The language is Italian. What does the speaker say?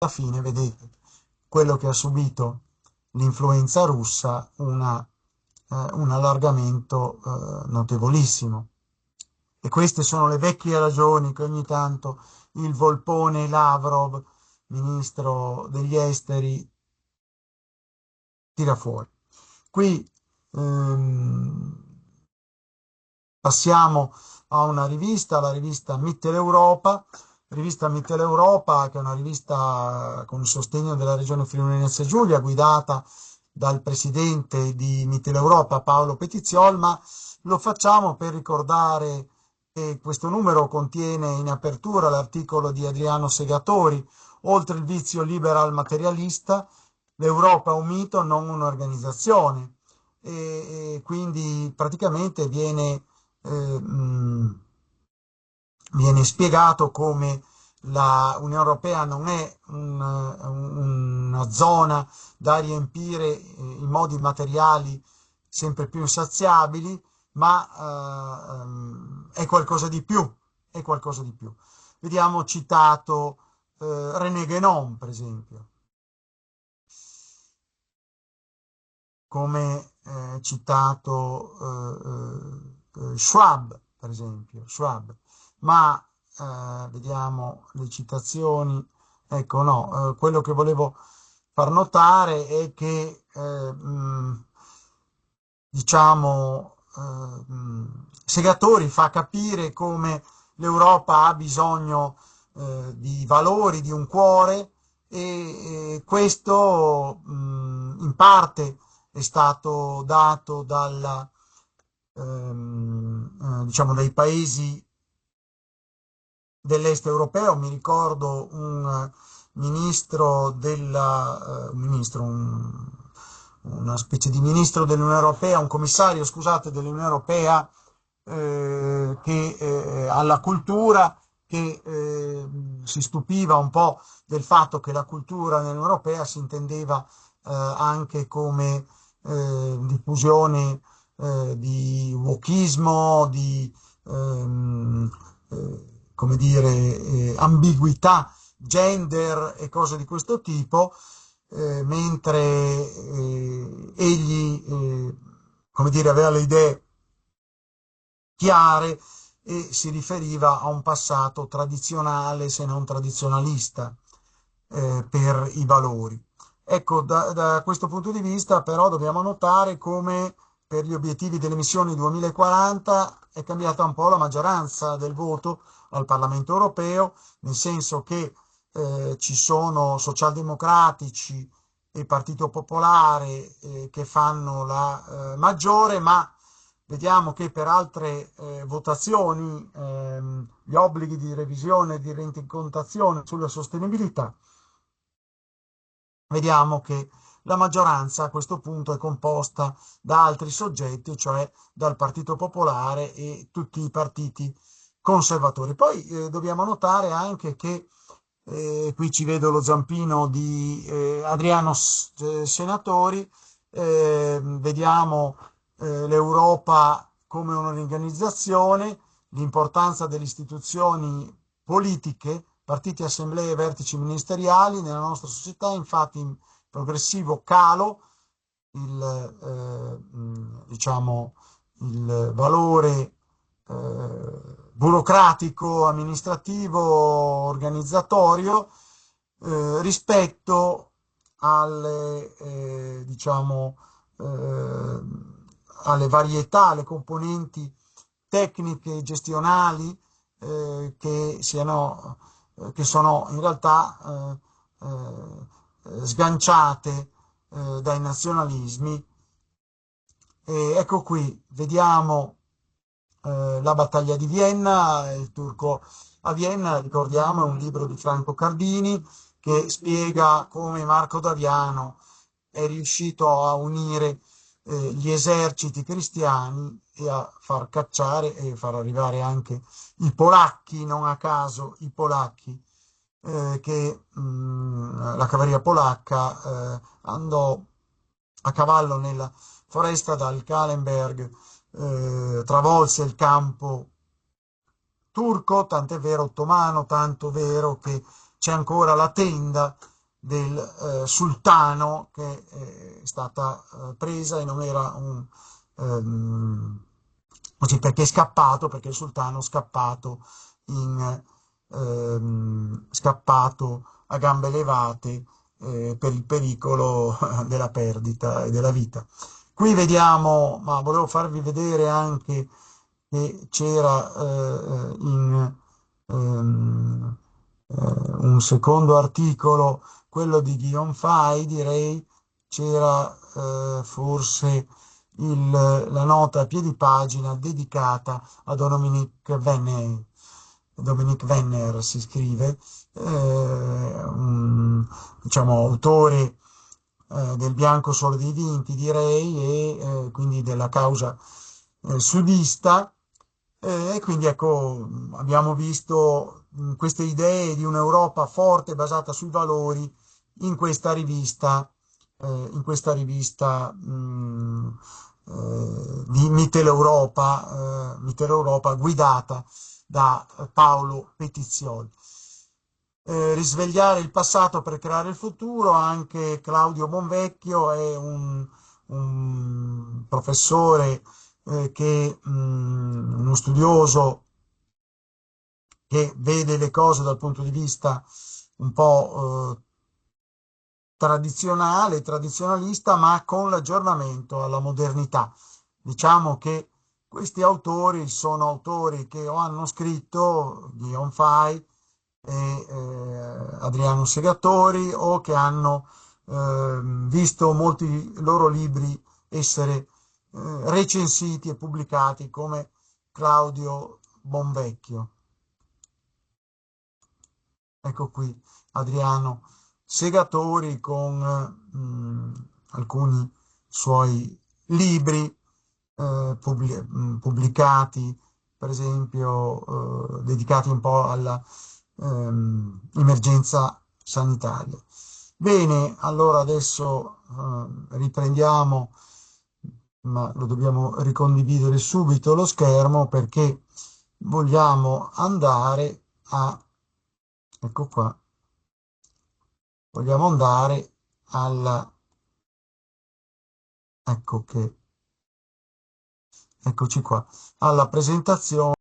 alla fine vedete quello che ha subito l'influenza russa, un allargamento notevolissimo. E queste sono le vecchie ragioni che ogni tanto il Volpone Lavrov, ministro degli esteri, tira fuori. Qui ehm, passiamo a una rivista, la rivista Mitteleuropa, che è una rivista con il sostegno della regione Friuli Venezia Giulia, guidata dal presidente di Mitteleuropa, Paolo Petiziol, ma lo facciamo per ricordare che questo numero contiene in apertura l'articolo di Adriano Segatori: oltre il vizio liberal materialista, l'Europa è un mito, non un'organizzazione. E quindi praticamente eh, mh, viene spiegato come la Unione Europea non è una zona da riempire in modi materiali sempre più insaziabili, ma è qualcosa di più, è qualcosa di più. Vediamo citato René Guénon, per esempio, come citato Schwab, per esempio, Schwab. Ma vediamo le citazioni. Ecco, no, quello che volevo far notare è che, diciamo, Segatori fa capire come l'Europa ha bisogno di valori, di un cuore, e questo in parte è stato dato diciamo, dai paesi dell'est europeo. Mi ricordo un ministro una specie di ministro dell'Unione Europea, un commissario, scusate, dell'Unione Europea, che alla cultura, che si stupiva un po' del fatto che la cultura nell'Unione Europea si intendeva anche come diffusione di wokismo, di come dire, ambiguità, gender e cose di questo tipo, mentre egli, come dire, aveva le idee chiare e si riferiva a un passato tradizionale, se non tradizionalista, per i valori. Ecco, da questo punto di vista però dobbiamo notare come per gli obiettivi delle missioni 2040 è cambiata un po' la maggioranza del voto al Parlamento europeo, nel senso che ci sono socialdemocratici e Partito Popolare che fanno la maggiore, ma vediamo che per altre votazioni gli obblighi di revisione e di rendicontazione sulla sostenibilità, vediamo che la maggioranza a questo punto è composta da altri soggetti, cioè dal Partito Popolare e tutti i partiti conservatori. Poi dobbiamo notare anche che qui ci vedo lo zampino di Adriano Senatori, vediamo l'Europa come un'organizzazione, l'importanza delle istituzioni politiche, partiti, assemblee e vertici ministeriali nella nostra società, infatti in progressivo calo diciamo, il valore burocratico, amministrativo, organizzatorio rispetto diciamo, eh, alle varietà, alle componenti tecniche e gestionali che sono in realtà sganciate dai nazionalismi. E ecco qui, vediamo la battaglia di Vienna, il turco a Vienna, ricordiamo, è un libro di Franco Cardini che spiega come Marco Daviano è riuscito a unire gli eserciti cristiani e a far cacciare e far arrivare anche i polacchi, non a caso i polacchi, che la cavalleria polacca andò a cavallo nella foresta dal Kahlenberg, travolse il campo turco, tant'è vero ottomano, tanto vero che c'è ancora la tenda del sultano che è stata presa e non era così perché è scappato, perché il sultano è scappato a gambe levate per il pericolo della perdita e della vita. Qui vediamo, ma volevo farvi vedere anche che c'era un secondo articolo, quello di Guillaume Fay, direi, c'era forse la nota a piedi pagina dedicata a Dominique Venner. Dominique Venner si scrive, un, diciamo, autore del bianco solo dei vinti, direi, e quindi della causa sudista. E quindi ecco, abbiamo visto queste idee di un'Europa forte basata sui valori in questa rivista, di Mitteleuropa guidata da Paolo Petizioli. Risvegliare il passato per creare il futuro, anche Claudio Bonvecchio è un professore uno studioso che vede le cose dal punto di vista un po' tradizionale, tradizionalista, ma con l'aggiornamento alla modernità. Diciamo che questi autori sono autori che o hanno scritto Guillaume Fay e Adriano Segatori o che hanno visto molti loro libri essere recensiti e pubblicati come Claudio Bonvecchio. Ecco qui Adriano Segatori con alcuni suoi libri pubblicati, per esempio, dedicati un po' alla emergenza sanitaria. Bene, allora adesso riprendiamo, ma lo dobbiamo ricondividere subito lo schermo perché vogliamo andare ecco qua, vogliamo andare ecco che, eccoci qua, alla presentazione